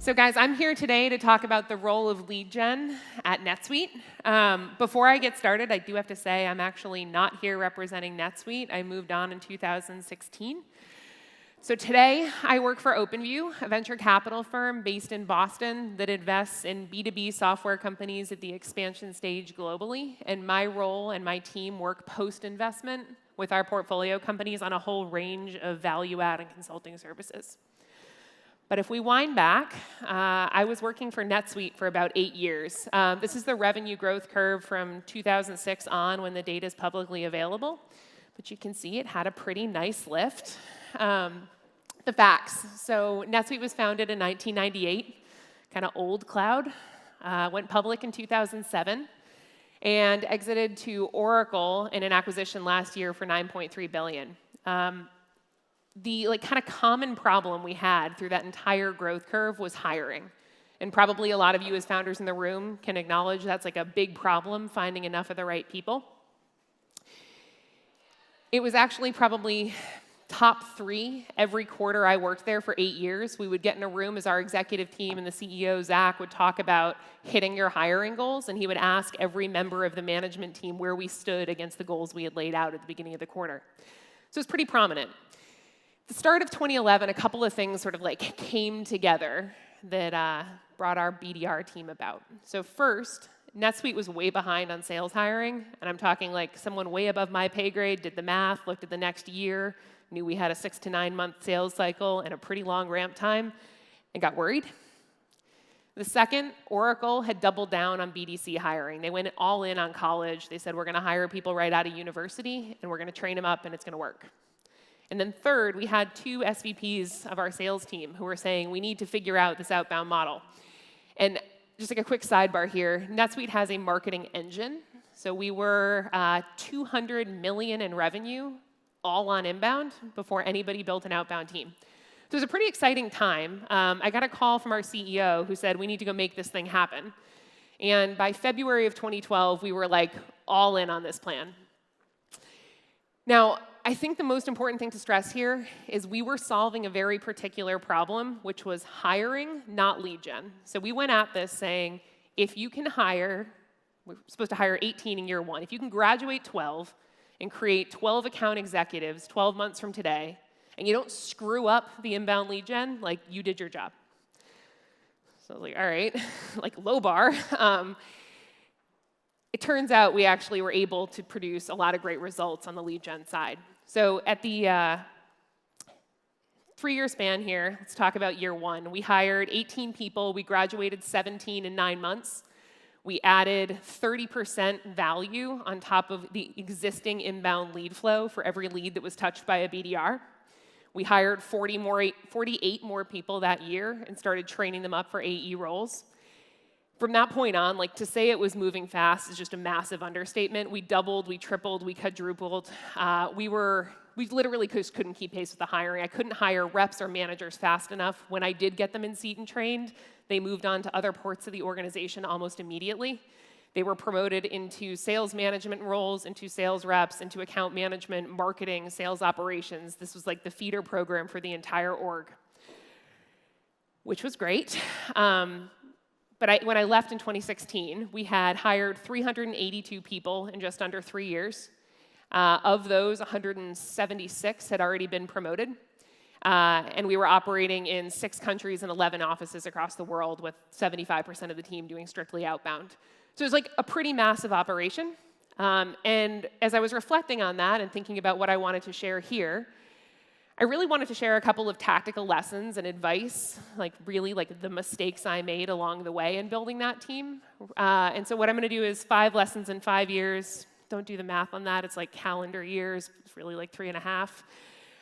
So guys, I'm here today to talk about the role of lead gen at NetSuite. Before I get started, I do have to say I'm actually not here representing NetSuite. I moved on in 2016. So today, I work for OpenView, a venture capital firm based in Boston that invests in B2B software companies at the expansion stage globally. And my role and my team work post-investment with our portfolio companies on a whole range of value-add and consulting services. But if we wind back, I was working for NetSuite for about 8 years. This is the revenue growth curve from 2006 on when the data is publicly available. But you can see it had a pretty nice lift. The facts. So NetSuite was founded in 1998, kind of old cloud. Went public in 2007 and exited to Oracle in an acquisition last year for $9.3 billion. The kind of common problem we had through that entire growth curve was hiring. And probably a lot of you as founders in the room can acknowledge that's like a big problem, finding enough of the right people. It was actually probably top 3 every quarter I worked there for 8 years. We would get in a room as our executive team and the CEO, Zach, would talk about hitting your hiring goals, and he would ask every member of the management team where we stood against the goals we had laid out at the beginning of the quarter. So it was pretty prominent. At the start of 2011, a couple of things sort of came together that brought our BDR team about. So first, NetSuite was way behind on sales hiring, and I'm talking like someone way above my pay grade did the math, looked at the next year, knew we had a 6 to 9 month sales cycle and a pretty long ramp time, and got worried. The second, Oracle had doubled down on BDC hiring. They went all in on college. They said, we're going to hire people right out of university, and we're going to train them up, and it's going to work. And then third, we had 2 SVPs of our sales team who were saying, we need to figure out this outbound model. And just like a quick sidebar here, NetSuite has a marketing engine. So we were $200 million in revenue, all on inbound, before anybody built an outbound team. So it was a pretty exciting time. I got a call from our CEO who said, we need to go make this thing happen. And by February of 2012, we were all in on this plan. Now, I think the most important thing to stress here is we were solving a very particular problem, which was hiring, not lead gen. So we went at this saying, if you can hire, we're supposed to hire 18 in year 1. If you can graduate 12 and create 12 account executives 12 months from today, and you don't screw up the inbound lead gen, you did your job. So I was like, all right, low bar. It turns out we actually were able to produce a lot of great results on the lead gen side. So at the 3-year span here, let's talk about year 1. We hired 18 people. We graduated 17 in 9 months. We added 30% value on top of the existing inbound lead flow for every lead that was touched by a BDR. We hired 48 more people that year and started training them up for AE roles. From that point on, to say it was moving fast is just a massive understatement. We doubled, we tripled, we quadrupled. We literally just couldn't keep pace with the hiring. I couldn't hire reps or managers fast enough. When I did get them in seat and trained, they moved on to other parts of the organization almost immediately. They were promoted into sales management roles, into sales reps, into account management, marketing, sales operations. This was the feeder program for the entire org, which was great. But when I left in 2016, we had hired 382 people in just under 3 years. Of those, 176 had already been promoted. And we were operating in 6 countries and 11 offices across the world, with 75% of the team doing strictly outbound. So it was a pretty massive operation. And as I was reflecting on that and thinking about what I wanted to share here, I really wanted to share a couple of tactical lessons and advice, really the mistakes I made along the way in building that team. And so what I'm going to do is 5 lessons in 5 years. Don't do the math on that. It's calendar years. It's really 3.5.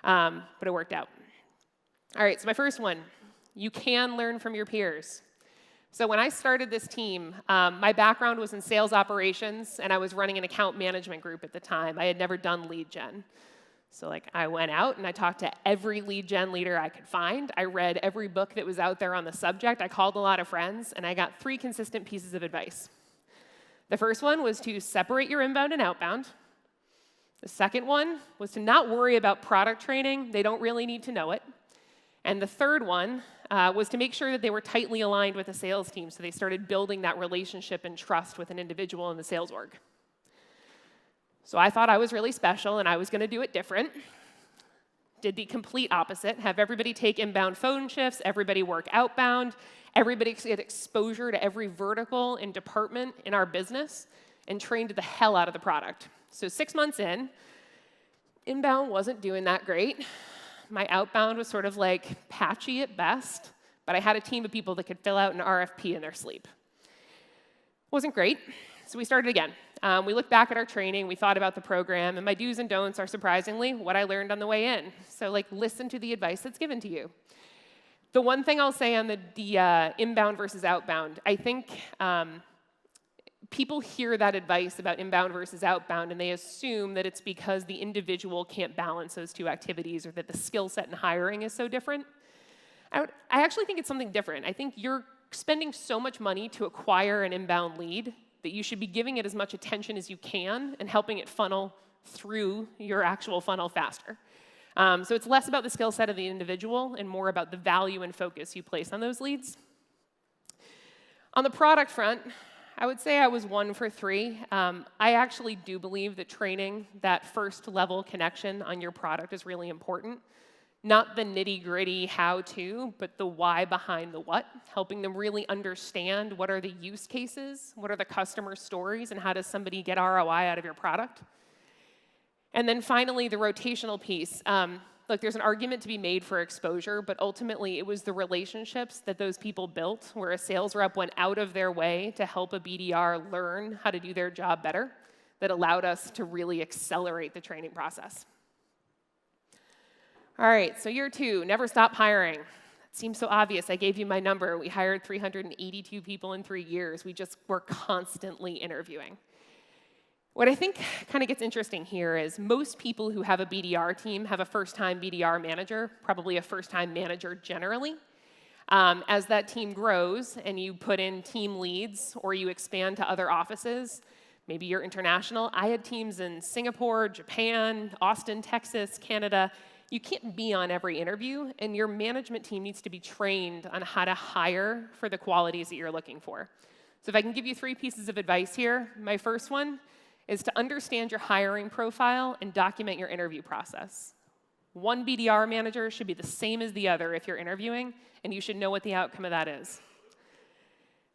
But it worked out. All right, so my first one, you can learn from your peers. So when I started this team, my background was in sales operations, and I was running an account management group at the time. I had never done lead gen. So I went out and I talked to every lead gen leader I could find. I read every book that was out there on the subject. I called a lot of friends, and I got 3 consistent pieces of advice. The first one was to separate your inbound and outbound. The second one was to not worry about product training. They don't really need to know it. And the third one was to make sure that they were tightly aligned with the sales team, so they started building that relationship and trust with an individual in the sales org. So I thought I was really special, and I was going to do it different. Did the complete opposite, have everybody take inbound phone shifts, everybody work outbound, everybody get exposure to every vertical and department in our business, and trained the hell out of the product. So 6 months in, inbound wasn't doing that great. My outbound was sort of like patchy at best, but I had a team of people that could fill out an RFP in their sleep. Wasn't great, so we started again. We looked back at our training, we thought about the program, and my do's and don'ts are surprisingly what I learned on the way in. So like, listen to the advice that's given to you. The one thing I'll say on the inbound versus outbound, I think people hear that advice about inbound versus outbound, and they assume that it's because the individual can't balance those two activities or that the skill set in hiring is so different. I actually think it's something different. I think you're spending so much money to acquire an inbound lead that you should be giving it as much attention as you can and helping it funnel through your actual funnel faster. So it's less about the skill set of the individual and more about the value and focus you place on those leads. On the product front, I would say I was 1 for 3. I actually do believe that training that first level connection on your product is really important. Not the nitty-gritty how-to, but the why behind the what, helping them really understand what are the use cases, what are the customer stories, and how does somebody get ROI out of your product. And then finally, the rotational piece. Look, there's an argument to be made for exposure, but ultimately it was the relationships that those people built where a sales rep went out of their way to help a BDR learn how to do their job better that allowed us to really accelerate the training process. All right, so year 2, never stop hiring. It seems so obvious. I gave you my number. We hired 382 people in 3 years. We just were constantly interviewing. What I think kind of gets interesting here is most people who have a BDR team have a first-time BDR manager, probably a first-time manager generally. As that team grows and you put in team leads or you expand to other offices, maybe you're international. I had teams in Singapore, Japan, Austin, Texas, Canada. You can't be on every interview, and your management team needs to be trained on how to hire for the qualities that you're looking for. So if I can give you 3 pieces of advice here, my first one is to understand your hiring profile and document your interview process. One BDR manager should be the same as the other if you're interviewing, and you should know what the outcome of that is.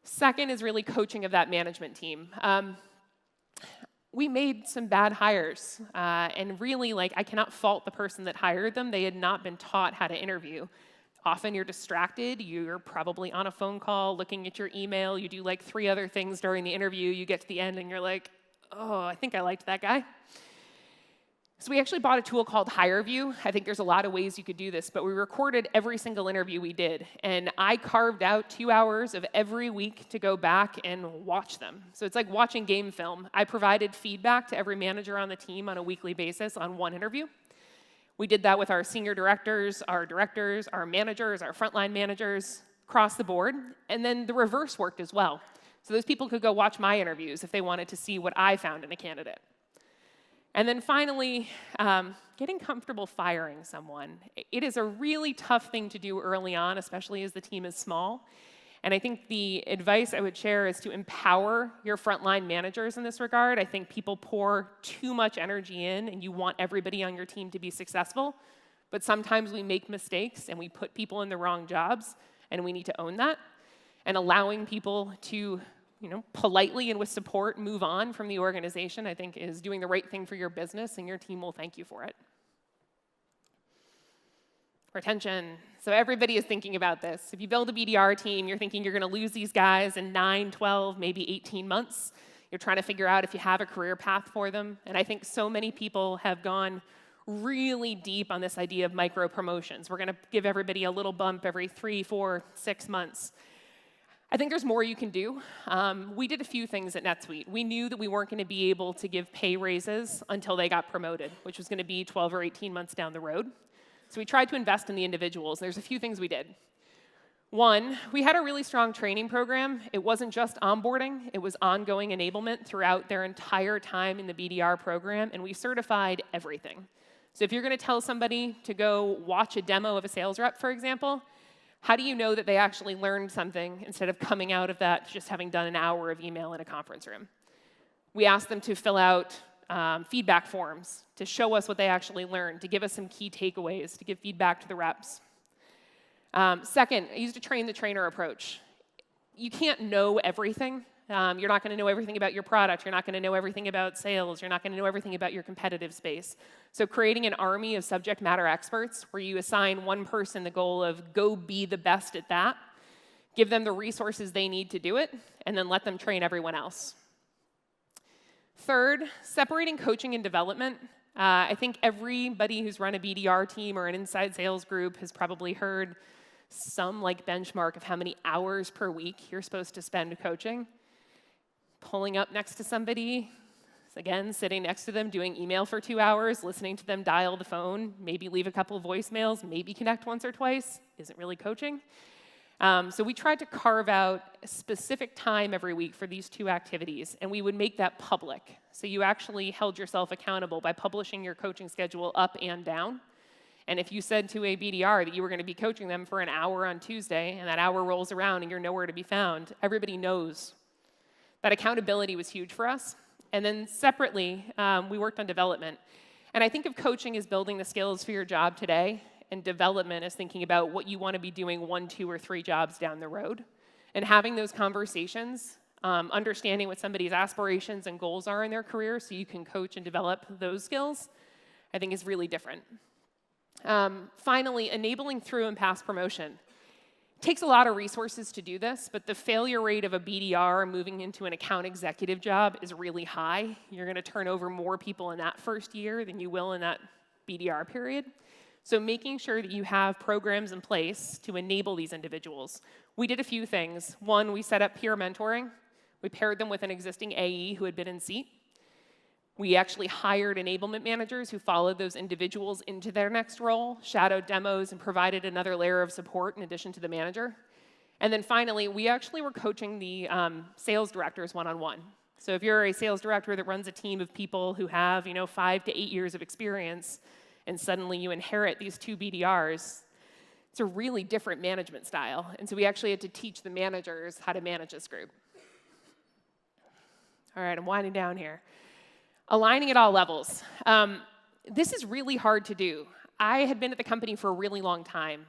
Second is really coaching of that management team. We made some bad hires, and really, I cannot fault the person that hired them. They had not been taught how to interview. Often you're distracted. You're probably on a phone call, looking at your email. You do 3 other things during the interview. You get to the end, and you're like, oh, I think I liked that guy. So we actually bought a tool called HireView. I think there's a lot of ways you could do this, but we recorded every single interview we did, and I carved out 2 hours of every week to go back and watch them. So it's like watching game film. I provided feedback to every manager on the team on a weekly basis on one interview. We did that with our senior directors, our managers, our frontline managers, across the board, and then the reverse worked as well. So those people could go watch my interviews if they wanted to see what I found in a candidate. And then finally, getting comfortable firing someone. It is a really tough thing to do early on, especially as the team is small. And I think the advice I would share is to empower your frontline managers in this regard. I think people pour too much energy in, and you want everybody on your team to be successful. But sometimes we make mistakes, and we put people in the wrong jobs, and we need to own that. And allowing people to politely and with support move on from the organization, I think, is doing the right thing for your business, and your team will thank you for it. Retention. So everybody is thinking about this. If you build a BDR team, you're thinking you're going to lose these guys in 9, 12, maybe 18 months. You're trying to figure out if you have a career path for them. And I think so many people have gone really deep on this idea of micro promotions. We're going to give everybody a little bump every 3, 4, 6 months. I think there's more you can do. We did a few things at NetSuite. We knew that we weren't going to be able to give pay raises until they got promoted, which was going to be 12 or 18 months down the road. So we tried to invest in the individuals. There's a few things we did. One, we had a really strong training program. It wasn't just onboarding. It was ongoing enablement throughout their entire time in the BDR program, and we certified everything. So if you're going to tell somebody to go watch a demo of a sales rep, for example, How do you know that they actually learned something instead of coming out of that just having done an hour of email in a conference room? We asked them to fill out feedback forms to show us what they actually learned, to give us some key takeaways, to give feedback to the reps. Second, I used a train the trainer approach. You can't know everything. You're not going to know everything about your product. You're not going to know everything about sales. You're not going to know everything about your competitive space. So creating an army of subject matter experts where you assign one person the goal of go be the best at that, give them the resources they need to do it, and then let them train everyone else. Third, separating coaching and development. I think everybody who's run a BDR team or an inside sales group has probably heard some benchmark of how many hours per week you're supposed to spend coaching. Pulling up next to somebody, again, sitting next to them, doing email for 2 hours, listening to them dial the phone, maybe leave a couple of voicemails, maybe connect once or twice, isn't really coaching. So we tried to carve out a specific time every week for these two activities, and we would make that public. So you actually held yourself accountable by publishing your coaching schedule up and down. And if you said to a BDR that you were going to be coaching them for an hour on Tuesday, and that hour rolls around and you're nowhere to be found, everybody knows. That accountability was huge for us. And then separately, we worked on development. And I think of coaching as building the skills for your job today, and development as thinking about what you want to be doing 1, 2, or 3 jobs down the road. And having those conversations, understanding what somebody's aspirations and goals are in their career so you can coach and develop those skills, I think is really different. Finally, enabling through and past promotion. It takes a lot of resources to do this, but the failure rate of a BDR moving into an account executive job is really high. You're going to turn over more people in that first year than you will in that BDR period. So making sure that you have programs in place to enable these individuals. We did a few things. One, we set up peer mentoring. We paired them with an existing AE who had been in seat. We actually hired enablement managers who followed those individuals into their next role, shadowed demos, and provided another layer of support in addition to the manager. And then finally, we actually were coaching the sales directors one-on-one. So if you're a sales director that runs a team of people who have 5 to 8 years of experience, and suddenly you inherit these 2 BDRs, it's a really different management style. And so we actually had to teach the managers how to manage this group. All right, I'm winding down here. Aligning at all levels. This is really hard to do. I had been at the company for a really long time.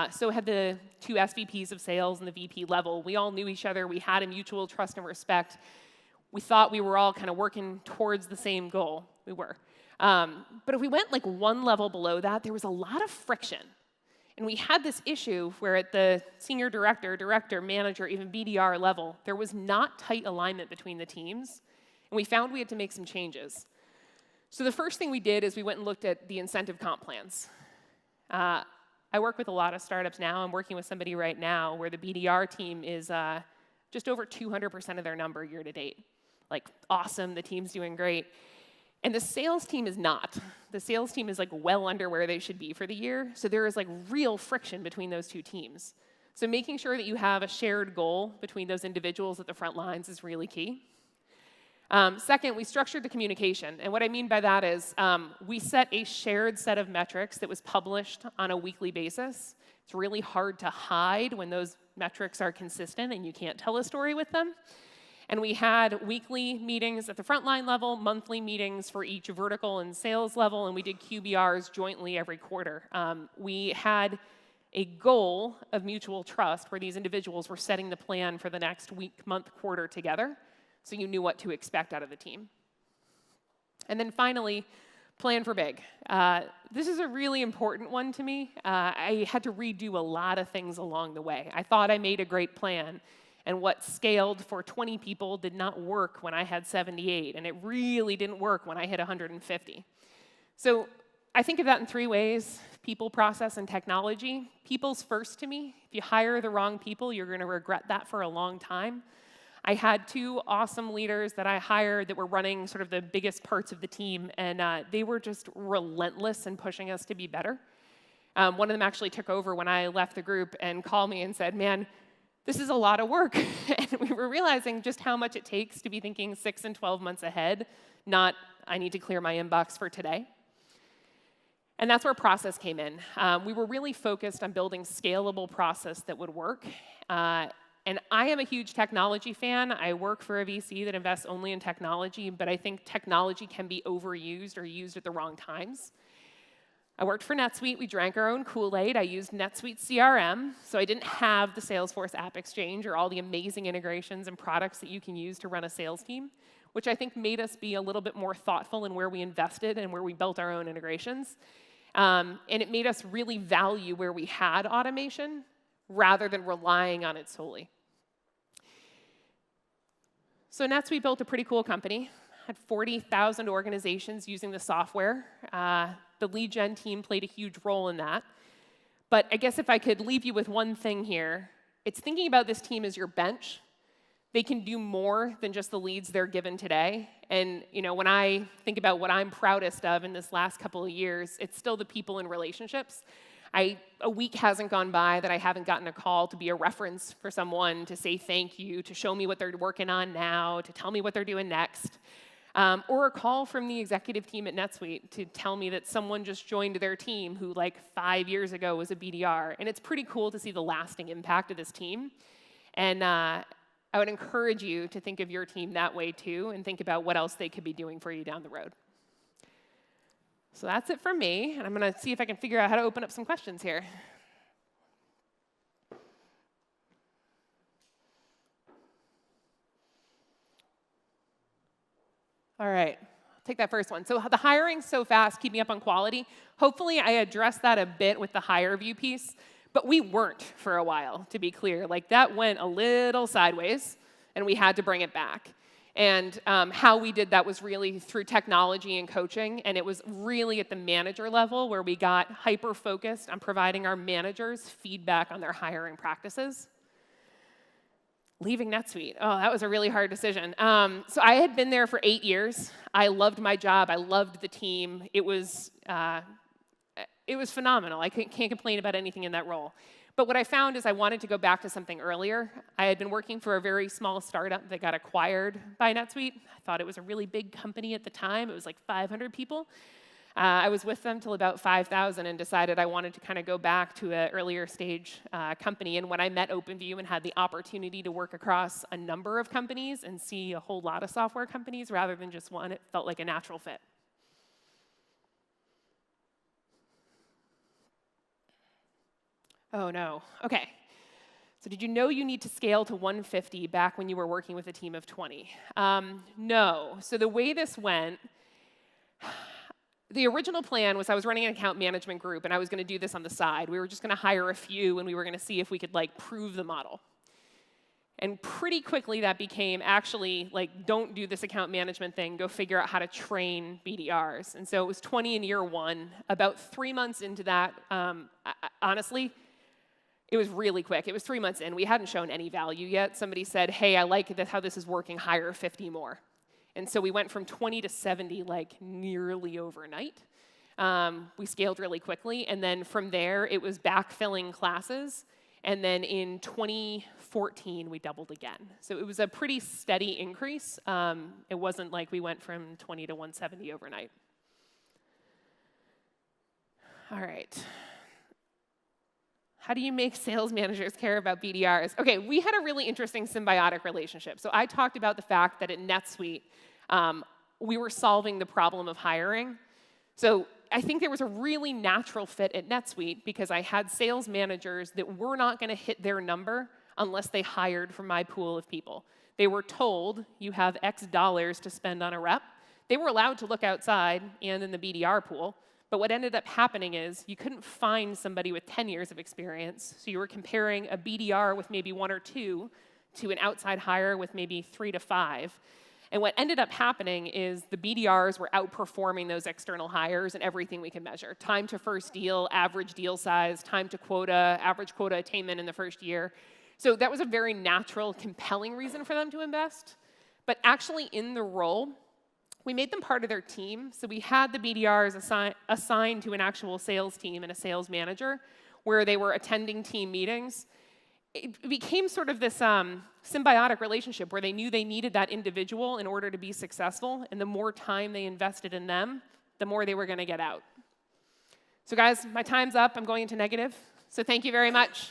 So had the 2 SVPs of sales and the VP level. We all knew each other. We had a mutual trust and respect. We thought we were all kind of working towards the same goal. We were. But if we went one level below that, there was a lot of friction. And we had this issue where at the senior director, manager, even BDR level, there was not tight alignment between the teams. And we found we had to make some changes. So the first thing we did is we went and looked at the incentive comp plans. I work with a lot of startups now. I'm working with somebody right now where the BDR team is just over 200% of their number year to date. Awesome, the team's doing great. And the sales team is not. The sales team is well under where they should be for the year. So there is real friction between those 2 teams. So making sure that you have a shared goal between those individuals at the front lines is really key. Second, we structured the communication. And what I mean by that is we set a shared set of metrics that was published on a weekly basis. It's really hard to hide when those metrics are consistent and you can't tell a story with them. And we had weekly meetings at the frontline level, monthly meetings for each vertical and sales level, and we did QBRs jointly every quarter. We had a goal of mutual trust where these individuals were setting the plan for the next week, month, quarter together, so you knew what to expect out of the team. And then finally, plan for big. This is a really important one to me. I had to redo a lot of things along the way. I thought I made a great plan, and what scaled for 20 people did not work when I had 78, and it really didn't work when I hit 150. So I think of that in 3 ways: people, process, and technology. People's first to me. If you hire the wrong people, you're going to regret that for a long time. I had 2 awesome leaders that I hired that were running sort of the biggest parts of the team, and they were just relentless in pushing us to be better. One of them actually took over when I left the group and called me and said, "Man, this is a lot of work." And we were realizing just how much it takes to be thinking 6 and 12 months ahead, not I need to clear my inbox for today. And that's where process came in. We were really focused on building scalable process that would work. And I am a huge technology fan. I work for a VC that invests only in technology, but I think technology can be overused or used at the wrong times. I worked for NetSuite. We drank our own Kool-Aid. I used NetSuite CRM, so I didn't have the Salesforce App Exchange or all the amazing integrations and products that you can use to run a sales team, which I think made us be a little bit more thoughtful in where we invested and where we built our own integrations. And it made us really value where we had automation rather than relying on it solely. So NetSuite built a pretty cool company, had 40,000 organizations using the software. The lead gen team played a huge role in that. But I guess if I could leave you with one thing here, it's thinking about this team as your bench. They can do more than just the leads they're given today. And when I think about what I'm proudest of in this last couple of years, it's still the people and relationships. A week hasn't gone by that I haven't gotten a call to be a reference for someone, to say thank you, to show me what they're working on now, to tell me what they're doing next. Or a call from the executive team at NetSuite to tell me that someone just joined their team who, like 5 years ago, was a BDR. And it's pretty cool to see the lasting impact of this team. And I would encourage you to think of your team that way, too, and think about what else they could be doing for you down the road. So that's it from me. And I'm going to see if I can figure out how to open up some questions here. All right, take that first one. So the hiring's so fast, keeping up on quality. Hopefully I addressed that a bit with the HireView piece, but we weren't for a while, to be clear. Like, that went a little sideways, and we had to bring it back. And how we did that was really through technology and coaching, and it was really at the manager level where we got hyper-focused on providing our managers feedback on their hiring practices. Leaving NetSuite, oh, that was a really hard decision. So I had been there for 8 years. I loved my job. I loved the team. It was phenomenal. I can't complain about anything in that role. But what I found is I wanted to go back to something earlier. I had been working for a very small startup that got acquired by NetSuite. I thought it was a really big company at the time. It was like 500 people. I was with them till about 5,000 and decided I wanted to kind of go back to an earlier stage company. And when I met OpenView and had the opportunity to work across a number of companies and see a whole lot of software companies rather than just one, it felt like a natural fit. Oh, no. OK. So did you know you need to scale to 150 back when you were working with a team of 20? No. So the way this went, the original plan was I was running an account management group, and I was going to do this on the side. We were just going to hire a few, and we were going to see if we could prove the model. And pretty quickly, that became actually, don't do this account management thing. Go figure out how to train BDRs. And so it was 20 in year one. About 3 months into that, honestly, it was really quick. It was 3 months in. We hadn't shown any value yet. Somebody said, hey, I like how this is working. Hire 50 more. And so we went from 20 to 70 nearly overnight. We scaled really quickly. And then from there, it was backfilling classes. And then in 2014, we doubled again. So it was a pretty steady increase. It wasn't like we went from 20 to 170 overnight. All right. How do you make sales managers care about BDRs? OK, we had a really interesting symbiotic relationship. So I talked about the fact that at NetSuite, we were solving the problem of hiring. So I think there was a really natural fit at NetSuite because I had sales managers that were not going to hit their number unless they hired from my pool of people. They were told, you have X dollars to spend on a rep. They were allowed to look outside and in the BDR pool. But what ended up happening is you couldn't find somebody with 10 years of experience. So you were comparing a BDR with maybe 1 or 2 to an outside hire with maybe 3 to 5. And what ended up happening is the BDRs were outperforming those external hires in everything we could measure. Time to first deal, average deal size, time to quota, average quota attainment in the first year. So that was a very natural, compelling reason for them to invest. But actually in the role, we made them part of their team. So we had the BDRs assigned to an actual sales team and a sales manager where they were attending team meetings. It became sort of this symbiotic relationship where they knew they needed that individual in order to be successful. And the more time they invested in them, the more they were going to get out. So guys, my time's up. I'm going into negative. So thank you very much.